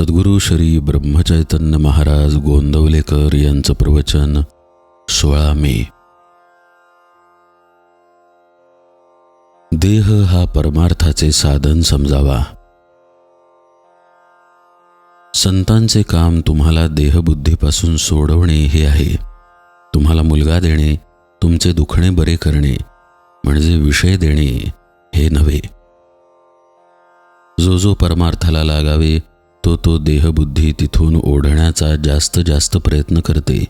सद्गुरू श्री ब्रह्मचैतन्य महाराज गोंदवलेकर यांचं प्रवचन 16 मे. देह हा परमार्थाचे साधन समजावा. संतांचे काम तुम्हाला देहबुद्धीपासून सोडवणे हे आहे. तुम्हाला मुलगा देणे, तुमचे दुखणे बरे करणे म्हणजे विषय देणे हे नव्हे. जो जो परमार्थाला लागावे तो देहबुद्धी तिथून ओढण्याचा जास्त प्रयत्न करते.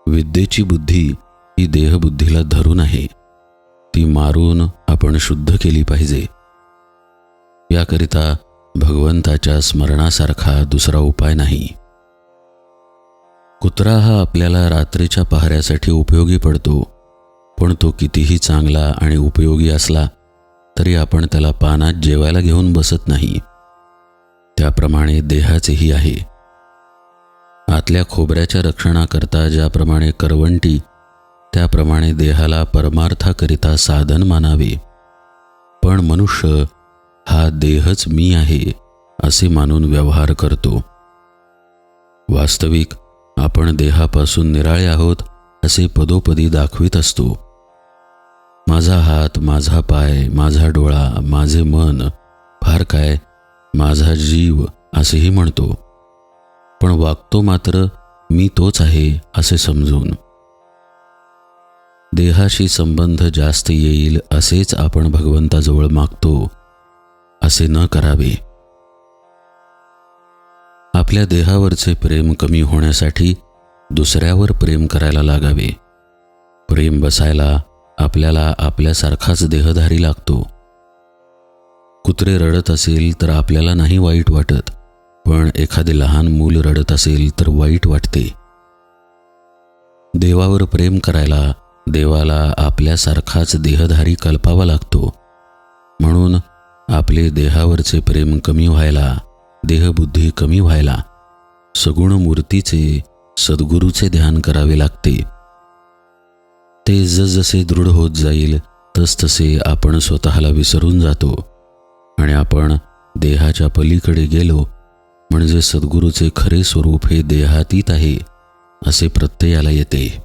विद्येची बुद्धी ही देहबुद्धीला धरून आहे. ती मारून आपण शुद्ध केली पाहिजे. याकरिता भगवंताच्या स्मरणासारखा दुसरा उपाय नाही. कुत्रा हा आपल्याला रात्रीच्या पहाऱ्यासाठी उपयोगी पडतो, पण तो कितीही चांगला आणि उपयोगी असला तरी आपण त्याला पानात जेवायला घेऊन बसत नाही. त्याप्रमाणे देहाचेही आहे. आतल्या खोबऱ्याच्या रक्षणाकरता ज्याप्रमाणे करवंटी, त्याप्रमाणे देहाला परमार्थाकरिता साधन मानावे. पण मनुष्य हा देहच मी आहे असे मानून व्यवहार करतो. वास्तविक आपण देहापासून निराळे आहोत असे पदोपदी दाखवित असतो. माझा हात, माझा पाय, माझा डोळा, माझे मन, फार काय माझा जीव असेही म्हणतो. पण वागतो मात्र मी तोच आहे असे समजून. देहाशी संबंध जास्त येईल असेच आपण भगवंताजवळ मागतो, असे न करावे. आपल्या देहावरचे प्रेम कमी होण्यासाठी दुसऱ्यावर प्रेम करायला लागावे. प्रेम बसायला आपल्याला आपल्यासारखाच देहधारी लागतो. कुत्रे रडत असेल तर आपल्याला नाही वाईट वाटत, पण एखादे लहान मूल रडत असेल तर वाईट वाटते. देवावर प्रेम करायला देवाला आपल्यासारखाच देहधारी कल्पावा लागतो. म्हणून आपले देहावरचे प्रेम कमी व्हायला, देहबुद्धी कमी व्हायला सगुण मूर्तीचे, सद्गुरूचे ध्यान करावे लागते. ते जसजसे दृढ होत जाईल तसतसे आपण स्वतःला विसरून जातो आणि आपण देहाच्या पलीकडे गेलो म्हणजे सद्गुरूचे खरे स्वरूप हे देहातीत आहे असे प्रत्ययाला येते.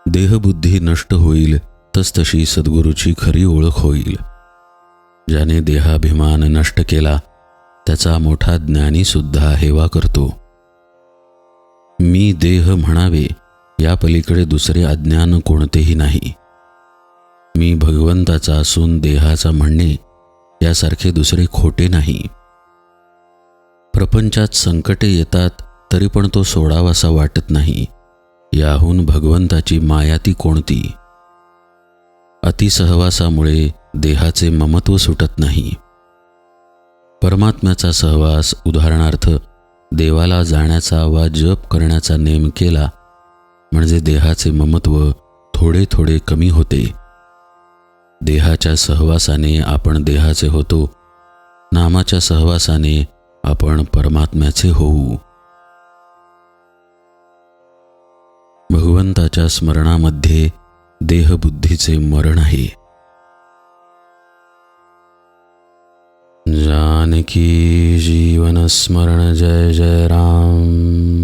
देहबुद्धी नष्ट होईल तसतशी सद्गुरूची खरी ओळख होईल. ज्याने देहाभिमान नष्ट केला त्याचा मोठा ज्ञानीसुद्धा हेवा करतो. मी देह म्हणावे या पलीकडे दुसरे अज्ञान कोणतेही नाही. मी भगवंताचा असून देहाचा म्हणणे यासारखे दुसरे खोटे नाही. प्रपंचात संकटे येतात तरी पण तो सोडावासा वाटत नाही. याहून भगवंताची माया ती कोणती. अतिसहवासामुळे देहाचे ममत्व सुटत नाही. परमात्म्याचा सहवास, उदाहरणार्थ देवाला जाण्याचा वा जप करण्याचा नेम केला म्हणजे देहाचे ममत्व थोडे थोडे कमी होते. देहाच्या सहवासाने आपण देहाचे होतो, नामाच्या सहवासाने आपण परमात्म्याचे होऊ. भगवंताच्या स्मरणामध्ये देहबुद्धीचे मरण आहे. जानकी जीवन स्मरण जय जय राम.